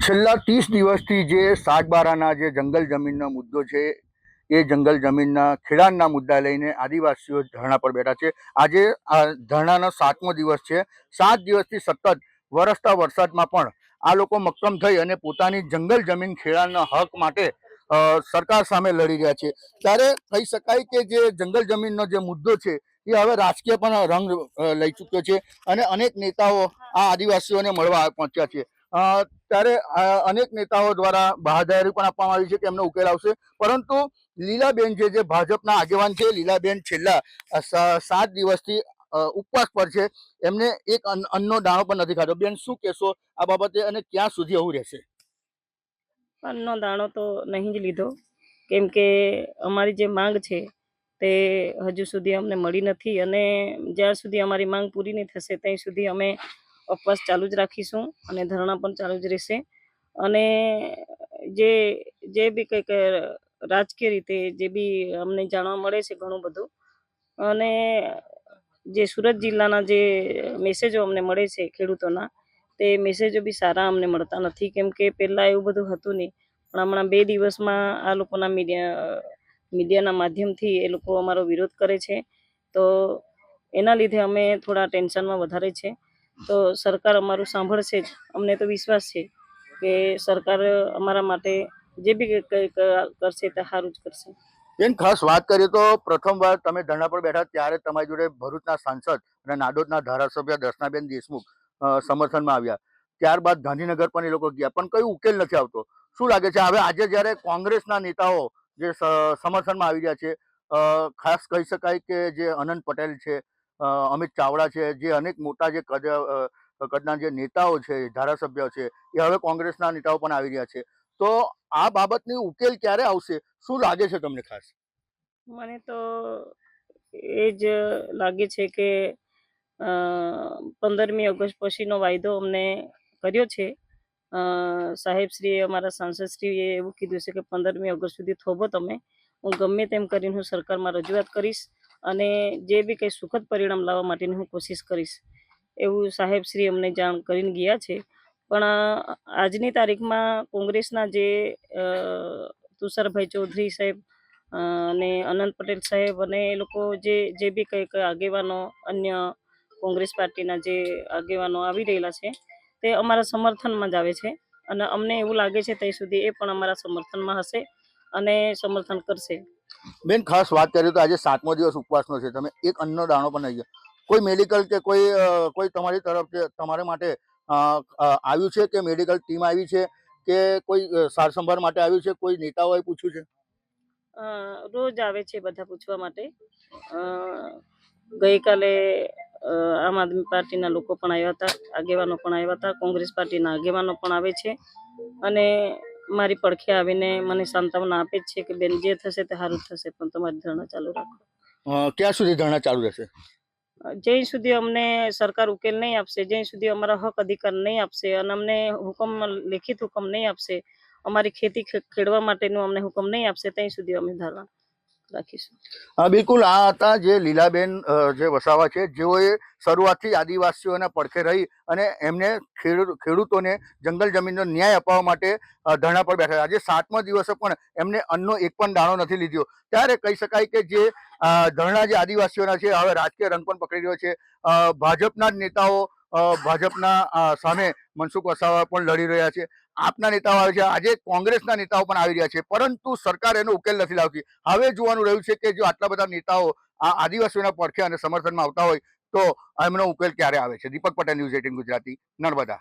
છેલ્લા 30 દિવસથી જે સાગબારાના જે જંગલ જમીનનો મુદ્દો છે એ જંગલ જમીનના ખેડાણના મુદ્દા લઈને આદિવાસીઓ ધરણા પર બેઠા છે. આજે આ ધરણાનો 7મો દિવસ છે. 7 દિવસથી સતત વરસતા વરસાદમાં પણ આ લોકો મક્કમ થઈ અને પોતાની જંગલ જમીન ખેડાણના હક માટે સરકાર સામે લડી રહ્યા છે. ત્યારે કહી શકાય કે જે જંગલ જમીનનો જે મુદ્દો છે એ હવે રાજકીય પણ રંગ લઈ ચૂક્યો છે અને અનેક નેતાઓ આ આદિવાસીઓને મળવા પહોંચ્યા છે. ત્યારે અનેક નેતાઓ દ્વારા બાહાદારી પણ આપવામાં આવી છે કે એમનો ઉકેલ આવશે, પરંતુ લીલાબેન જે ભાજપના આગેવાન છે, લીલાબેન છેલ્લા 7 દિવસથી ઉપવાસ પર છે. એમને એક અન્નનો દાણો પણ નથી ખાધો. બેન, શું કહેશો આ બાબતે અને ક્યાં સુધી આવું રહેશે? અન્નનો દાણો તો નહીં જ લીધો, કેમ કે અમારી જે માંગ છે તે હજુ સુધી અમને મળી નથી અને જ્યાં સુધી અમારી માંગ પૂરી નહીં થશે ત્યાં સુધી અમે ઉપવાસ ચાલુ જ રાખીશું અને ધરણા પણ ચાલુ જ રહેશે. અને જે બી કંઈક રાજકીય રીતે જે બી અમને જાણવા મળે છે ઘણું બધું, અને જે સુરત જિલ્લાના જે મેસેજો અમને મળે છે ખેડૂતોના, તે મેસેજો બી સારા અમને મળતા નથી, કેમ કે પહેલાં એવું બધું હતું નહીં. પણ હમણાં 2 દિવસમાં આ લોકોના મીડિયાના માધ્યમથી એ લોકો અમારો વિરોધ કરે છે, તો એના લીધે અમે થોડા ટેન્શનમાં વધારે છે. તો સરકાર અમારું સાંભળશે જ, અમને તો વિશ્વાસ છે કે સરકાર અમારા માટે જે બી કંઈક કરશે તે સારું જ કરશે. બેન, ખાસ વાત કરીએ તો પ્રથમવાર તમે ધરણા પર બેઠા ત્યારે તમારી જોડે ભરૂચના સાંસદ અને નાડોદના ધારાસભ્ય દર્શનાબેન દેશમુખ સમર્થનમાં આવ્યા. ત્યારબાદ ગાંધીનગર પણ એ લોકો ગયા, પણ કઈ ઉકેલ નથી આવતો. શું લાગે છે હવે આજે જ્યારે કોંગ્રેસના નેતાઓ જે સમર્થનમાં આવી રહ્યા છે, ખાસ કહી શકાય કે જે અનંત પટેલ છે, અમિત ચાવડા છે, જે અનેક મોટા જે કદના જે નેતાઓ છે, ધારાસભ્યો છે, એ હવે કોંગ્રેસના નેતાઓ પણ આવી રહ્યા છે. તો આ બાબતની ઉકેલ ક્યારે આવશે? શું લાગે છે તમને ખાસ? મને તો એ જ લાગે છે કે 15મી ઓગસ્ટ પછીનો વાયદો અમને કર્યો છે. સાહેબશ્રીએ, અમારા સાંસદશ્રીએ એવું કીધું છે કે 15મી ઓગસ્ટ સુધી થોભો તમે, હું ગમે તેમ કરીને હું સરકારમાં રજૂઆત કરીશ અને જે બી કંઈ સુખદ પરિણામ લાવવા માટેની હું કોશિશ કરીશ, એવું સાહેબશ્રી અમને જાણ કરીને ગયા છે. પણ આજની તારીખમાં કોંગ્રેસના જે તુષારભાઈ ચૌધરી સાહેબ અને અનંત પટેલ સાહેબ અને એ લોકો જે બી કંઈક આગેવાનો, અન્ય કોંગ્રેસ પાર્ટીના જે આગેવાનો આવી રહેલા છે તે અમારા સમર્થનમાં જ આવે છે અને અમને એવું લાગે છે ત્યાં સુધી એ પણ અમારા સમર્થનમાં હશે અને સમર્થન કરશે. બેન, ખાસ વાત કરીએ તો આજે 7મો દિવસ ઉપવાસનો છે. તમે એક અન્નનો દાણો પણ નહીં. કોઈ મેડિકલ કે કોઈ તમારી તરફ તમારા માટે આવ્યું છે કે મેડિકલ ટીમ આવી છે કે કોઈ સાર સંભાળ માટે આવ્યું છે? કોઈ નેતાઓએ પૂછ્યું છે? રોજ આવે છે બધા પૂછવા માટે. ગઈકાલે આમ આદમી પાર્ટીના લોકો પણ આવ્યા હતા, આગેવાનો પણ આવ્યા હતા, કોંગ્રેસ પાર્ટીના આગેવાનો પણ આવે છે અને મારી પડખે આવીને મને સાંત્વના આપે જ છે કે બેન, જે થશે તે સારું થશે, પણ તમારી ધરણા ચાલુ રાખો. ક્યાં સુધી ધરણા ચાલુ રહેશે? જ્યાં સુધી અમને સરકાર ઉકેલ નહીં આપશે, જ્યાં સુધી અમારા હક અધિકાર નહીં આપશે અને અમને લેખિત હુકમ નહીં આપશે, અમારી ખેતી ખેડવા માટેનો અમને હુકમ નહીં આપશે, ત્યાં સુધી અમે ધરણા રાખીશું. બિલકુલ. આ હતા જે લીલાબેન જે વસાવા છે, જેઓએ શરૂઆતથી આદિવાસીઓના પડખે રહી અને એમને ખેડૂતોને જંગલ જમીનનો ન્યાય અપાવવા માટે ધરણા પર બેઠા. આજે 7મા દિવસે પણ એમને અન્નનો એક પણ દાણો નથી લીધો. ત્યારે કહી શકાય કે જે ધરણા જે આદિવાસીઓના છે હવે રાજકીય રંગ પણ પકડી રહ્યો છે. ભાજપના જ નેતાઓ ભાજપના સામે મનસુખ વસાવા પણ લડી રહ્યા છે. આપના નેતાઓ આવે છે, આજે કોંગ્રેસના નેતાઓ પણ આવી રહ્યા છે, પરંતુ સરકાર એનો ઉકેલ નથી લાવતી. હવે જોવાનું રહ્યું છે કે જો આટલા બધા નેતાઓ આ આદિવાસીઓના પડખે અને સમર્થનમાં આવતા હોય તો એમનો ઉકેલ ક્યારે આવે છે. દીપક પટેલ, ન્યૂઝ 18 ગુજરાતી, નર્મદા.